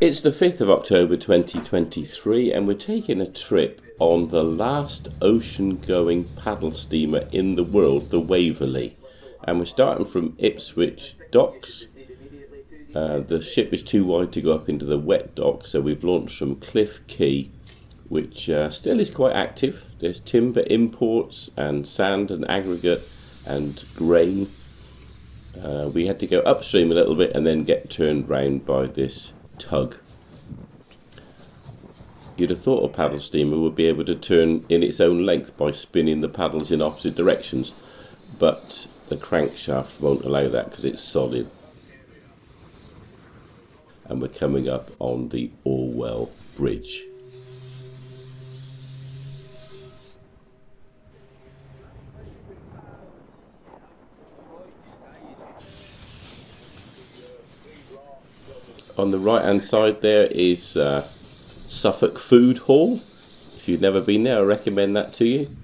It's the 5th of October 2023 and we're taking a trip on the last ocean-going paddle steamer in the world, the Waverley. And we're starting from Ipswich docks. The ship is too wide to go up into the wet dock, so we've launched from Cliff Quay, which still is quite active. There's timber imports and sand and aggregate and grain. We had to go upstream a little bit and then get turned round by this tug. You'd have thought a paddle steamer would be able to turn in its own length by spinning the paddles in opposite directions, but the crankshaft won't allow that because it's solid. And we're coming up on the Orwell Bridge. On the right hand side there is Suffolk Food Hall. If you've never been there, I recommend that to you.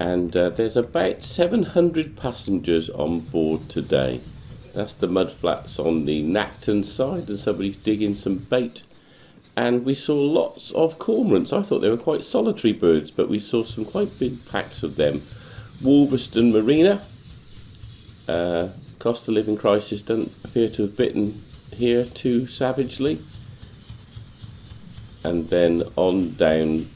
And there's about 700 passengers on board today. That's the mudflats on the Clacton side, and somebody's digging some bait. And we saw lots of cormorants. I thought they were quite solitary birds, but we saw some quite big packs of them. Wolverston Marina. Cost of living crisis doesn't appear to have bitten here too savagely. And then on down,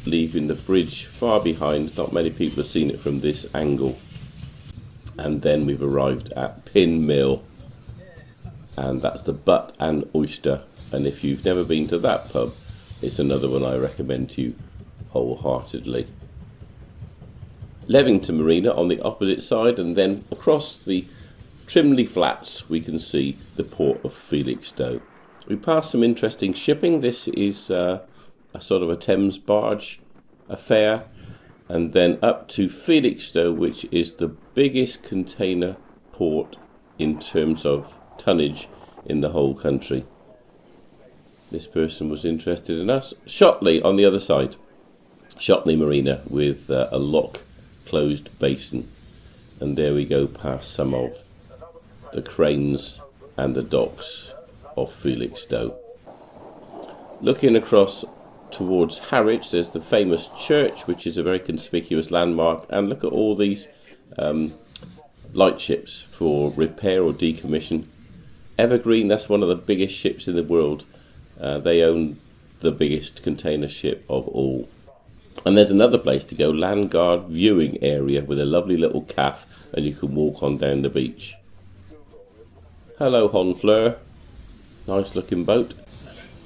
leaving the bridge far behind. Not many people have seen it from this angle. And then we've arrived at Pin Mill, and that's the Butt and Oyster. And if you've never been to that pub, it's another one I recommend to you wholeheartedly. Levington Marina on the opposite side, and then across the Trimley Flats we can see the port of Felixstowe. We passed some interesting shipping. This is a sort of a Thames barge affair, and then up to Felixstowe, which is the biggest container port in terms of tonnage in the whole country. This person was interested in us. Shotley on the other side, Shotley Marina with a lock closed basin, and there we go past some of the cranes and the docks of Felixstowe. Looking across towards Harwich, there's the famous church, which is a very conspicuous landmark, and look at all these lightships for repair or decommission. Evergreen, that's one of the biggest ships in the world. They own the biggest container ship of all. And there's another place to go, Landguard viewing area, with a lovely little cafe, and you can walk on down the beach. Hello Honfleur, nice looking boat.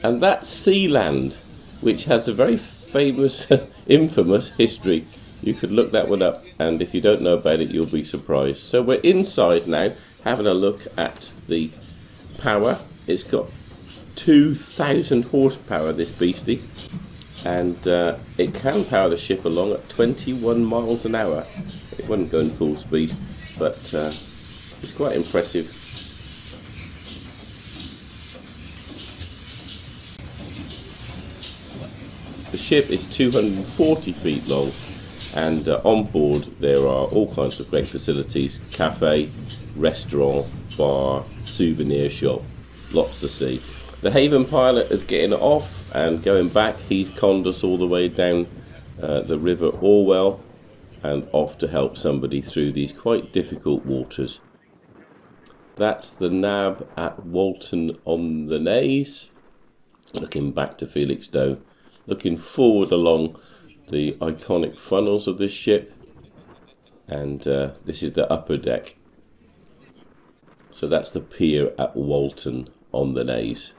And that's Sealand, which has a very famous, infamous history. You could look that one up, and if you don't know about it, you'll be surprised. So we're inside now, having a look at the power. It's got 2,000 horsepower, this beastie, and it can power the ship along at 21 miles an hour. It wasn't going full speed, but it's quite impressive. The ship is 240 feet long, and on board there are all kinds of great facilities: cafe, restaurant, bar, souvenir shop, lots to see. The Haven pilot is getting off and going back. He's conned us all the way down the River Orwell and off to help somebody through these quite difficult waters. That's the Nab at Walton-on-the-Naze, looking back to Felixstowe. Looking forward along the iconic funnels of this ship, and this is the upper deck. So that's the pier at Walton-on-the-Naze.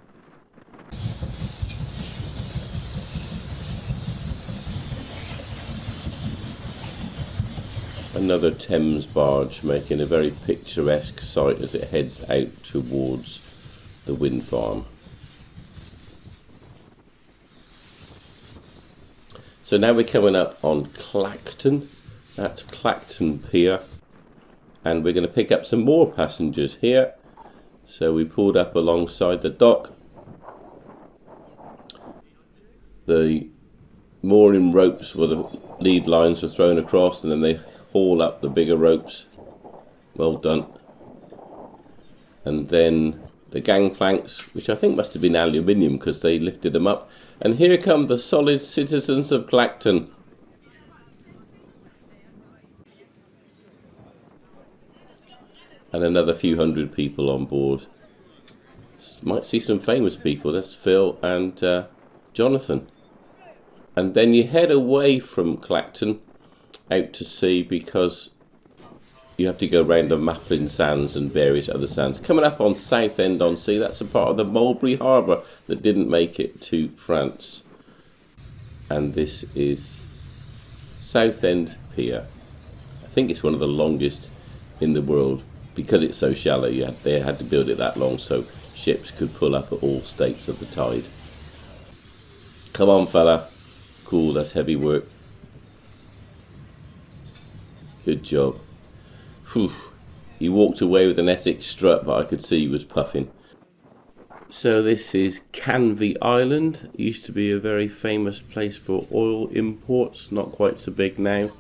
Another Thames barge making a very picturesque sight as it heads out towards the wind farm. So now we're coming up on Clacton. That's Clacton pier, and we're going to pick up some more passengers here. So we pulled up alongside the dock. The mooring ropes, where the lead lines were thrown across, and then they haul up the bigger ropes. Well done. And then the gangplanks, which I think must have been aluminium because they lifted them up. And here come the solid citizens of Clacton. And another few hundred people on board. Might see some famous people. That's Phil and Jonathan. And then you head away from Clacton out to sea because you have to go round the Maplin Sands and various other sands. Coming up on Southend on Sea, that's a part of the Mulberry Harbour that didn't make it to France. And this is Southend pier. I think it's one of the longest in the world because it's so shallow. They had to build it that long so ships could pull up at all states of the tide. Come on, fella. Cool, that's heavy work. Good job. Whew. He walked away with an Essex strut, but I could see he was puffing. So this is Canvey Island. It used to be a very famous place for oil imports, not quite so big now.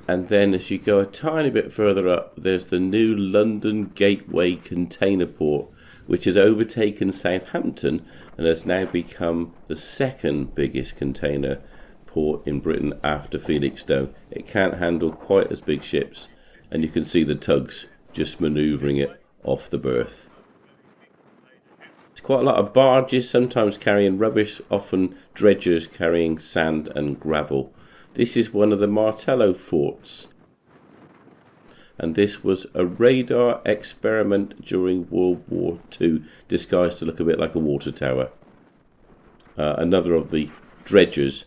And then as you go a tiny bit further up, there's the new London Gateway container port, which has overtaken Southampton and has now become the second biggest container port in Britain after Felixstowe. It can't handle quite as big ships, and you can see the tugs just manoeuvring it off the berth. There's quite a lot of barges, sometimes carrying rubbish, often dredgers carrying sand and gravel. This is one of the Martello forts, and this was a radar experiment during World War II, disguised to look a bit like a water tower. Another of the dredgers.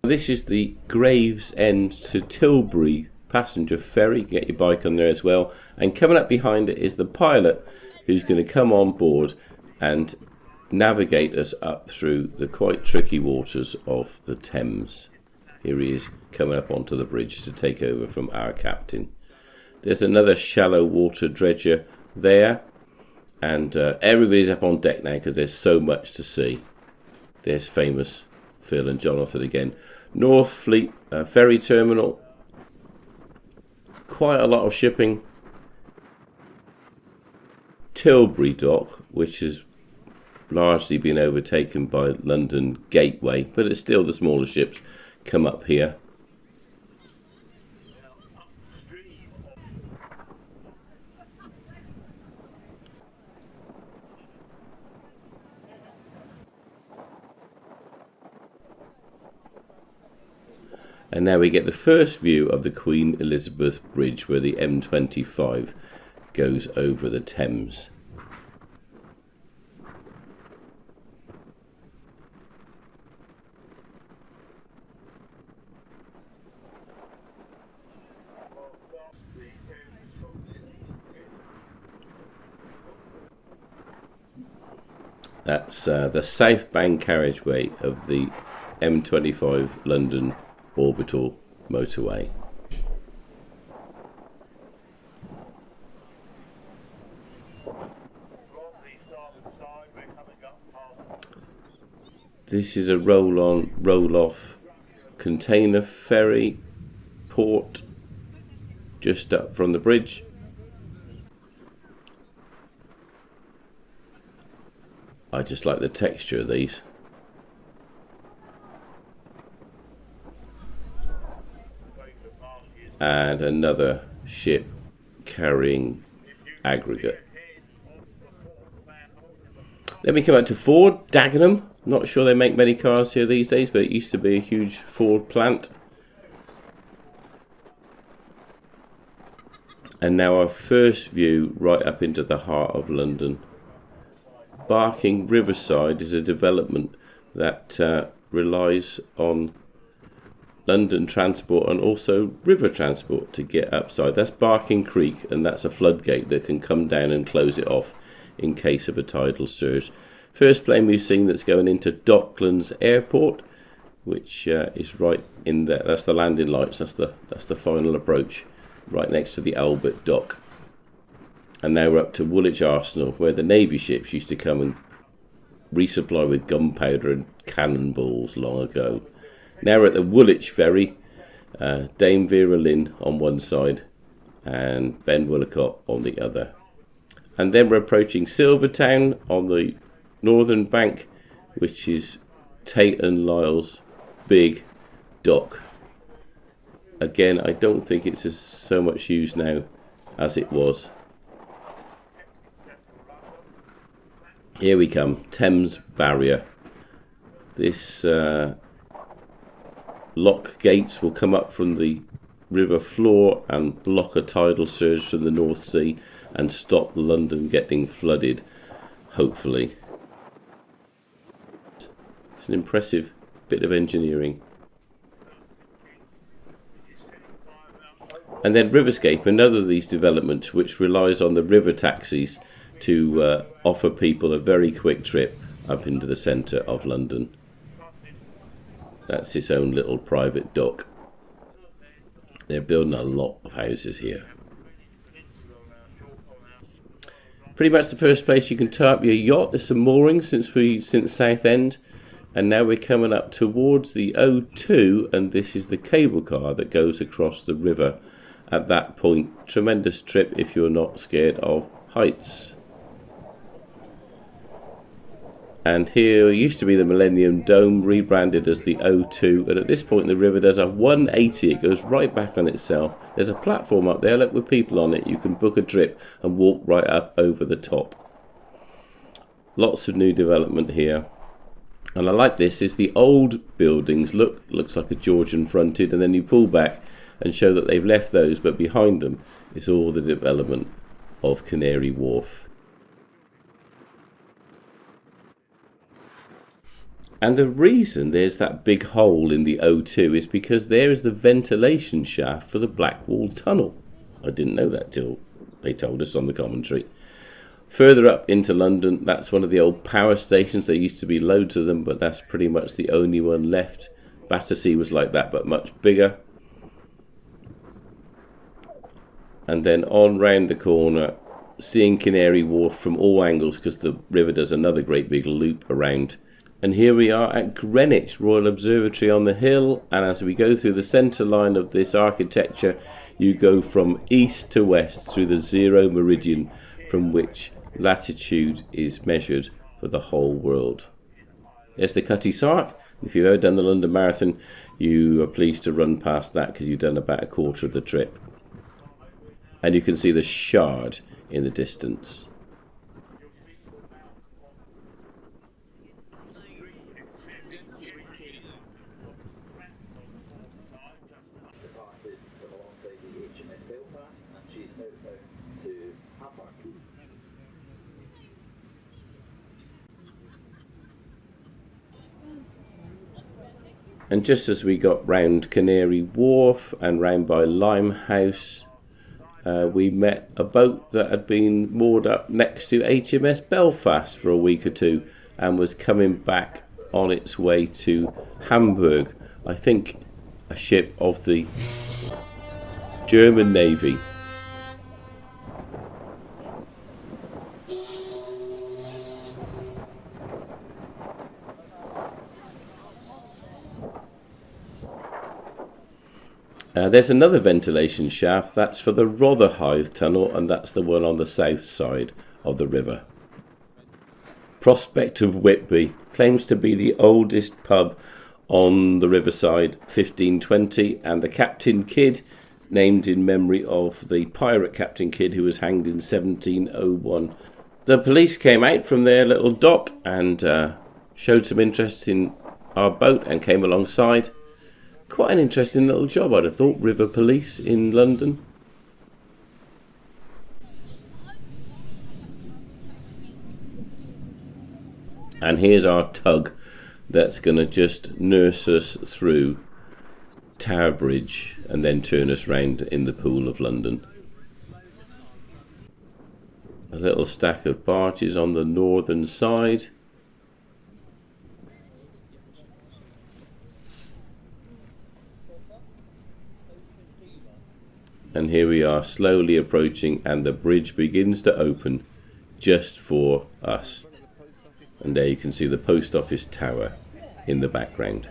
This is the Gravesend to Tilbury passenger ferry. Get your bike on there as well. And coming up behind it is the pilot who's going to come on board and navigate us up through the quite tricky waters of the Thames. Here he is coming up onto the bridge to take over from our captain. There's another shallow water dredger there, and everybody's up on deck now because there's so much to see. There's famous Phil and Jonathan again. North Fleet ferry terminal. Quite a lot of shipping. Tilbury dock, which has largely been overtaken by London Gateway, but it's still the smaller ships come up here. And now we get the first view of the Queen Elizabeth Bridge, where the M25 goes over the Thames. That's the southbound carriageway of the M25 London orbital motorway. This is a roll-on, roll-off container ferry port just up from the bridge. I just like the texture of these. And another ship carrying aggregate. Then we come out to Ford, Dagenham. Not sure they make many cars here these days, but it used to be a huge Ford plant. And now our first view right up into the heart of London. Barking Riverside is a development that relies on London transport and also river transport to get upside. That's Barking Creek, and that's a floodgate that can come down and close it off in case of a tidal surge. First plane we've seen that's going into Docklands Airport, which is right in there. That's the landing lights. That's the final approach, right next to the Albert Dock. And now we're up to Woolwich Arsenal, where the Navy ships used to come and resupply with gunpowder and cannonballs long ago. Now we're at the Woolwich ferry, Dame Vera Lynn on one side and Ben Willicott on the other. And then we're approaching Silvertown on the northern bank, which is Tate and Lyle's big dock. Again, I don't think it's so much used now as it was. Here we come, Thames barrier. This lock gates will come up from the river floor and block a tidal surge from the North Sea and stop London getting flooded, hopefully. It's an impressive bit of engineering. And then Riverscape, another of these developments which relies on the river taxis to offer people a very quick trip up into the centre of London. That's its own little private dock. They're building a lot of houses here. Pretty much the first place you can tie up your yacht. There's some moorings since Southend, and now we're coming up towards the O2, and this is the cable car that goes across the river. At that point, tremendous trip if you're not scared of heights. And here used to be the Millennium Dome, rebranded as the O2, and at this point the river does a 180, it goes right back on itself. There's a platform up there, look, with people on it. You can book a trip and walk right up over the top. Lots of new development here. And I like this, is the old buildings looks like a Georgian fronted, and then you pull back and show that they've left those, but behind them is all the development of Canary Wharf. And the reason there's that big hole in the O2 is because there is the ventilation shaft for the Blackwall Tunnel. I didn't know that till they told us on the commentary. Further up into London, that's one of the old power stations. There used to be loads of them, but that's pretty much the only one left. Battersea was like that, but much bigger. And then on round the corner, seeing Canary Wharf from all angles, because the river does another great big loop around. And here we are at Greenwich Royal Observatory on the hill, and as we go through the centre line of this architecture, you go from east to west through the zero meridian, from which latitude is measured for the whole world. There's the Cutty Sark. If you've ever done the London Marathon, you are pleased to run past that because you've done about a quarter of the trip. And you can see the Shard in the distance. And just as we got round Canary Wharf and round by Limehouse, we met a boat that had been moored up next to HMS Belfast for a week or two and was coming back on its way to Hamburg. I think a ship of the German Navy. There's another ventilation shaft, that's for the Rotherhithe Tunnel, and that's the one on the south side of the river. Prospect of Whitby claims to be the oldest pub on the riverside, 1520, and the Captain Kidd, named in memory of the pirate Captain Kidd who was hanged in 1701. The police came out from their little dock and showed some interest in our boat and came alongside. Quite an interesting little job, I'd have thought, river police in London. And here's our tug that's going to just nurse us through Tower Bridge and then turn us round in the Pool of London. A little stack of barges on the northern side. And here we are slowly approaching, and the bridge begins to open just for us. And there you can see the post office tower in the background.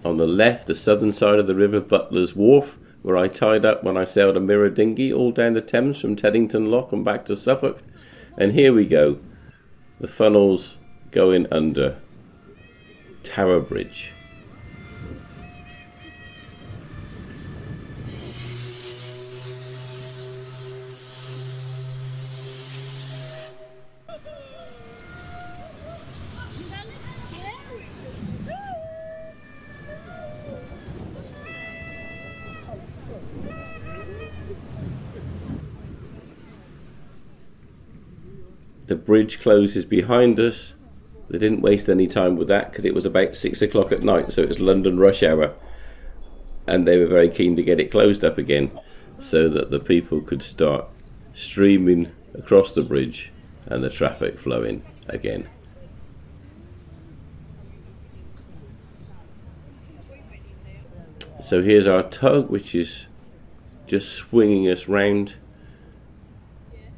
On the left, the southern side of the river, Butler's Wharf, where I tied up when I sailed a mirror dinghy all down the Thames from Teddington Lock and back to Suffolk. And here we go, the funnels going under Tower Bridge. The bridge closes behind us. They didn't waste any time with that because it was about 6 o'clock at night, so it was London rush hour, and they were very keen to get it closed up again so that the people could start streaming across the bridge and the traffic flowing again. So here's our tug, which is just swinging us round.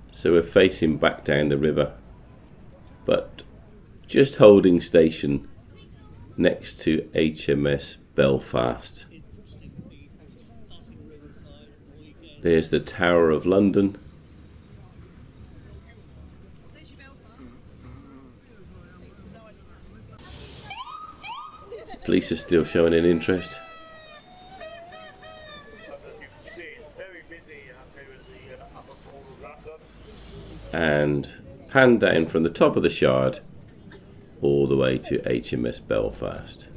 So we're facing back down the river, but just holding station next to HMS Belfast. There's the Tower of London. Police are still showing an interest. And pan down from the top of the Shard all the way to HMS Belfast.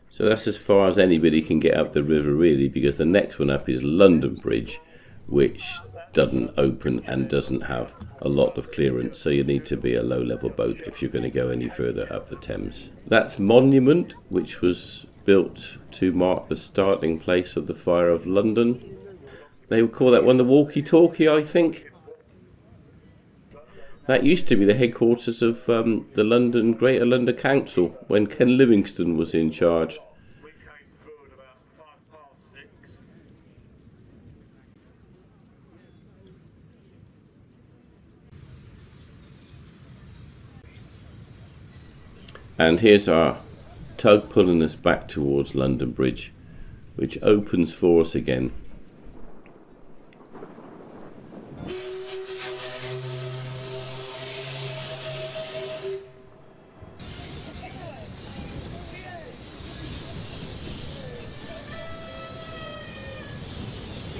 So that's as far as anybody can get up the river really, because the next one up is London Bridge, which doesn't open and doesn't have a lot of clearance, so you need to be a low-level boat if you're going to go any further up the Thames. That's Monument, which was built to mark the starting place of the Fire of London. They would call that one the walkie-talkie, I think. That used to be the headquarters of the Greater London Council when Ken Livingstone was in charge. And here's our tug pulling us back towards London Bridge, which opens for us again.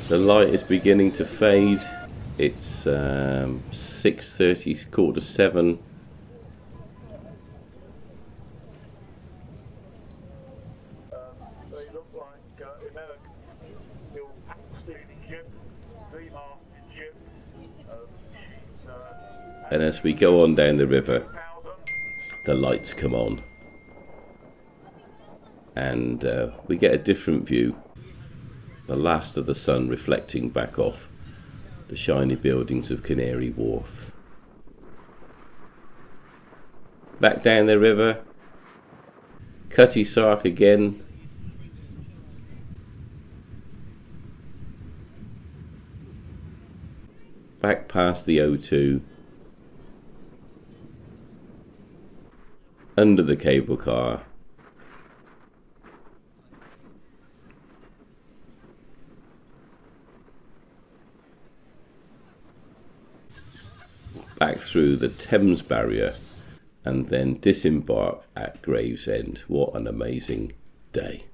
The light is beginning to fade. It's 6:30, 6:45. They look like and as we go on down the river, the lights come on, and we get a different view. The last of the sun reflecting back off the shiny buildings of Canary Wharf. Back down the river, Cutty Sark again. Back past the O2. Under the cable car. Back through the Thames barrier and then disembark at Gravesend. What an amazing day.